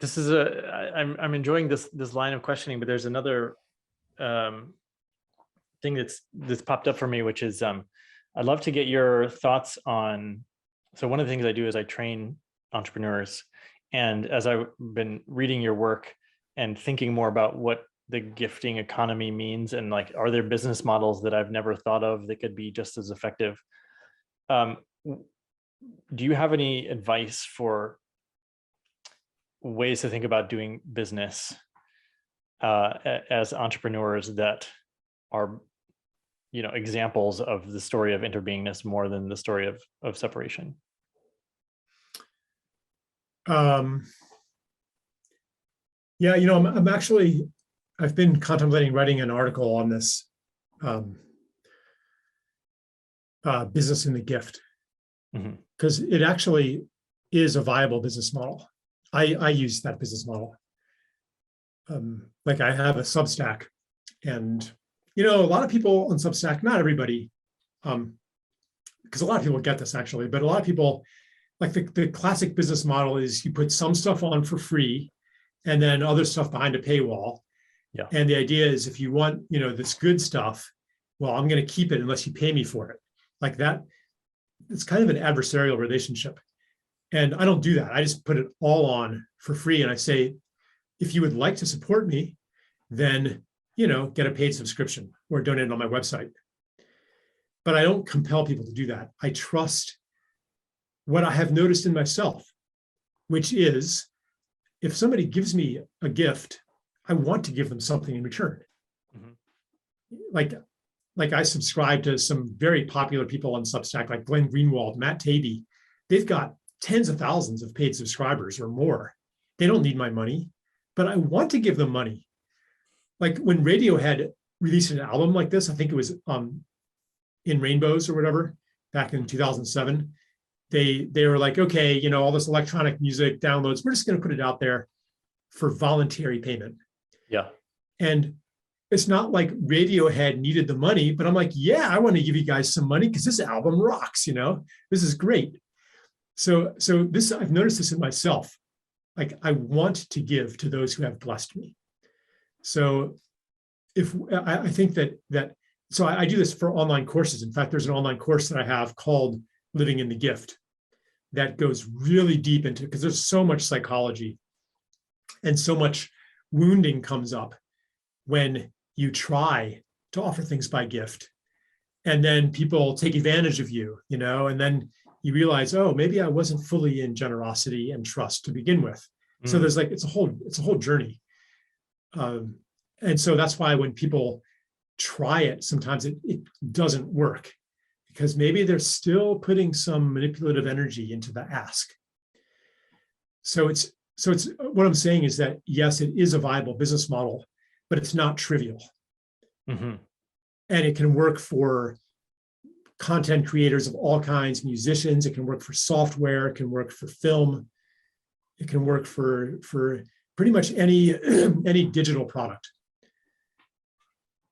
this is I'm enjoying this line of questioning, but there's another thing that's popped up for me, which is I'd love to get your thoughts on. So one of the things I do is I train entrepreneurs, and as I've been reading your work and thinking more about what the gifting economy means, and like, are there business models that I've never thought of that could be just as effective? Do you have any advice for ways to think about doing business as entrepreneurs that are, examples of the story of interbeingness more than the story of separation? Yeah, I've been contemplating writing an article on this business in the gift, because it actually is a viable business model. I use that business model. Like I have a Substack, and a lot of people on Substack, not everybody, because a lot of people get this actually, but a lot of people, like the classic business model is you put some stuff on for free and then other stuff behind a paywall. Yeah. And the idea is, if you want, this good stuff, well, I'm going to keep it unless you pay me for it. Like that, it's kind of an adversarial relationship. And I don't do that. I just put it all on for free. And I say, if you would like to support me, then, get a paid subscription or donate it on my website. But I don't compel people to do that. I trust what I have noticed in myself, which is, if somebody gives me a gift, I want to give them something in return. Like I subscribe to some very popular people on Substack, like Glenn Greenwald, Matt Taibbi. They've got tens of thousands of paid subscribers or more. They don't need my money, but I want to give them money. Like when Radiohead released an album like this, I think it was In Rainbows or whatever, back in 2007, they were like, okay, all this electronic music downloads, we're just going to put it out there for voluntary payment. Yeah. And it's not like Radiohead needed the money, but I'm like, yeah, I want to give you guys some money because this album rocks, this is great. So this, I've noticed this in myself. Like I want to give to those who have blessed me. So if I think so I do this for online courses. In fact, there's an online course that I have called Living in the Gift that goes really deep into, because there's so much psychology and so much wounding comes up when you try to offer things by gift, and then people take advantage of you, and then you realize, oh, maybe I wasn't fully in generosity and trust to begin with. So there's like, it's a whole journey. And so that's why when people try it, sometimes it doesn't work, because maybe they're still putting some manipulative energy into the ask. So it's what I'm saying is that, yes, it is a viable business model, but it's not trivial. And it can work for content creators of all kinds, musicians. It can work for software. It can work for film. It can work for pretty much any digital product.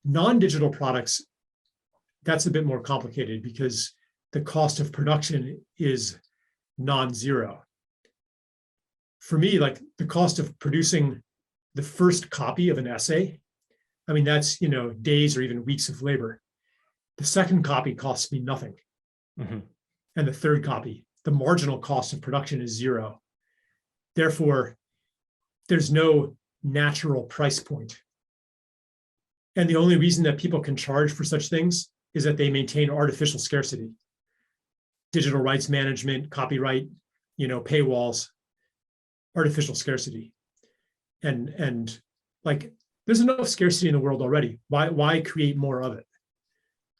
Non-digital products, that's a bit more complicated because the cost of production is non-zero. For me, like the cost of producing the first copy of an essay, I mean, that's, days or even weeks of labor. The second copy costs me nothing. And the third copy, the marginal cost of production is zero. Therefore, there's no natural price point. And the only reason that people can charge for such things is that they maintain artificial scarcity. Digital rights management, copyright, paywalls, artificial scarcity. And like, there's enough scarcity in the world already. Why create more of it?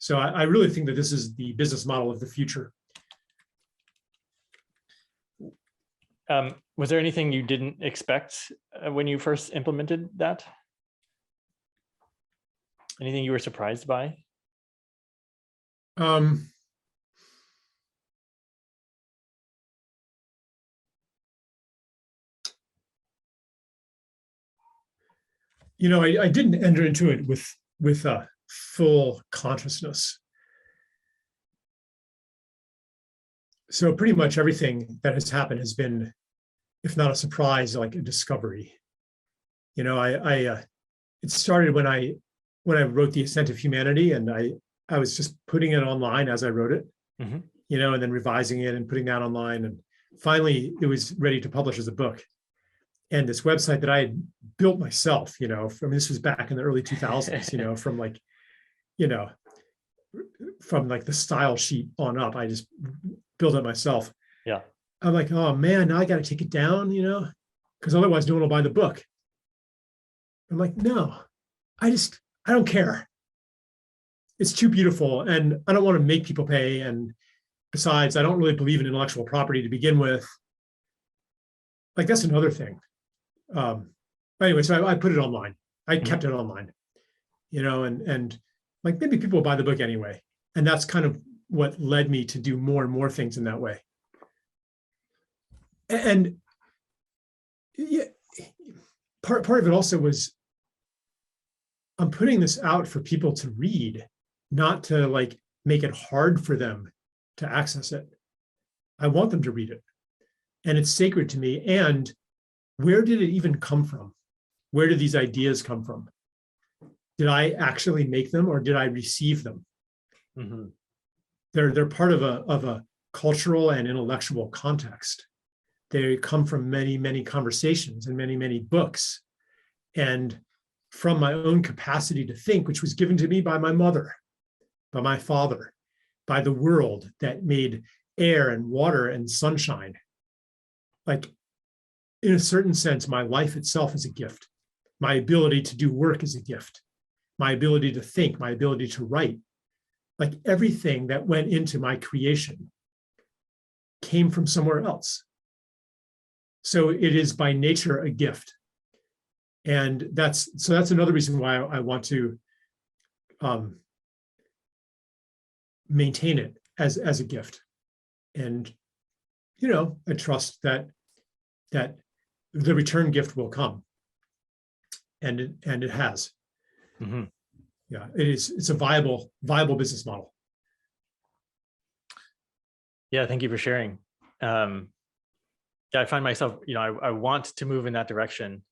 So I really think that this is the business model of the future. Was there anything you didn't expect when you first implemented that? Anything you were surprised by? I didn't enter into it with full consciousness. So pretty much everything that has happened has been if not a surprise, like a discovery. You know, it started when I wrote The Ascent of Humanity, and I was just putting it online as I wrote it, Mhm. you know, and then revising it and putting that online. And finally, it was ready to publish as a book. And this website that I had built myself, you know, from this was back in the early 2000s, you know, from like, you know, from like the style sheet on up, I just built it myself. Yeah. I'm like, oh man, now I got to take it down, you know, because otherwise no one will buy the book. I'm like, no, I don't care. It's too beautiful, and I don't want to make people pay. And besides, I don't really believe in intellectual property to begin with. Like, that's another thing. Anyway, so I put it online. I kept it online, you know, and like maybe people will buy the book anyway. And that's kind of what led me to do more and more things in that way. And yeah, part of it also was I'm putting this out for people to read, not to like make it hard for them to access it. I want them to read it. And it's sacred to me. And where did it even come from? Where did these ideas come from? Did I actually make them, or did I receive them? Mm-hmm. They're part of a cultural and intellectual context. They come from many, many conversations and many, many books. And from my own capacity to think, which was given to me by my mother, by my father, by the world that made air and water and sunshine. Like, in a certain sense, my life itself is a gift. My ability to do work is a gift. My ability to think, my ability to write, like everything that went into my creation came from somewhere else. So it is by nature a gift. And that's another reason why I want to maintain it as a gift. And, you know, I trust that the return gift will come. And it has. Mm-hmm. Yeah, it's a viable business model. Yeah, thank you for sharing. Yeah, I find myself, you know, I want to move in that direction.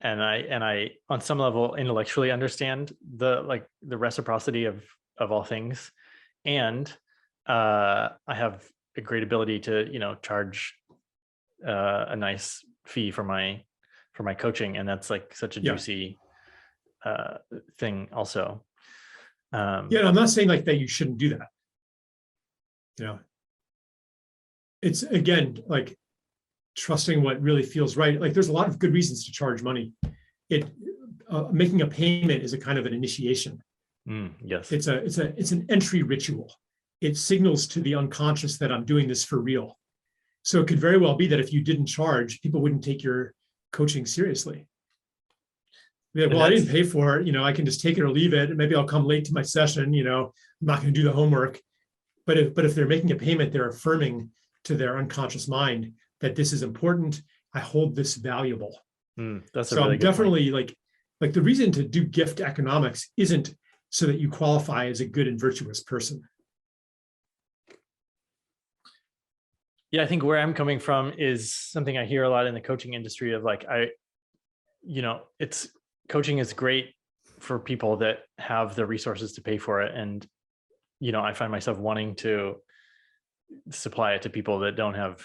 And I on some level intellectually understand the reciprocity of all things. And I have a great ability to, you know, charge a nice fee for my coaching. And that's like such a juicy thing also. Yeah, I'm not saying like that you shouldn't do that. You know, it's again like trusting what really feels right. Like, there's a lot of good reasons to charge money. Making a payment is a kind of an initiation. Yes, it's an entry ritual. It signals to the unconscious that I'm doing this for real. So it could very well be that if you didn't charge, people wouldn't take your coaching seriously. Well, I didn't pay for it. You know, I can just take it or leave it. Maybe I'll come late to my session. You know, I'm not going to do the homework. But if they're making a payment, they're affirming to their unconscious mind that this is important. I hold this valuable. That's so. I'm definitely like the reason to do gift economics isn't so that you qualify as a good and virtuous person. Yeah, I think where I'm coming from is something I hear a lot in the coaching industry of like, coaching is great for people that have the resources to pay for it. And, you know, I find myself wanting to supply it to people that don't have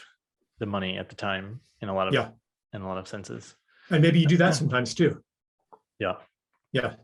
the money at the time in a lot of senses. And maybe you do that sometimes too. Yeah. Yeah.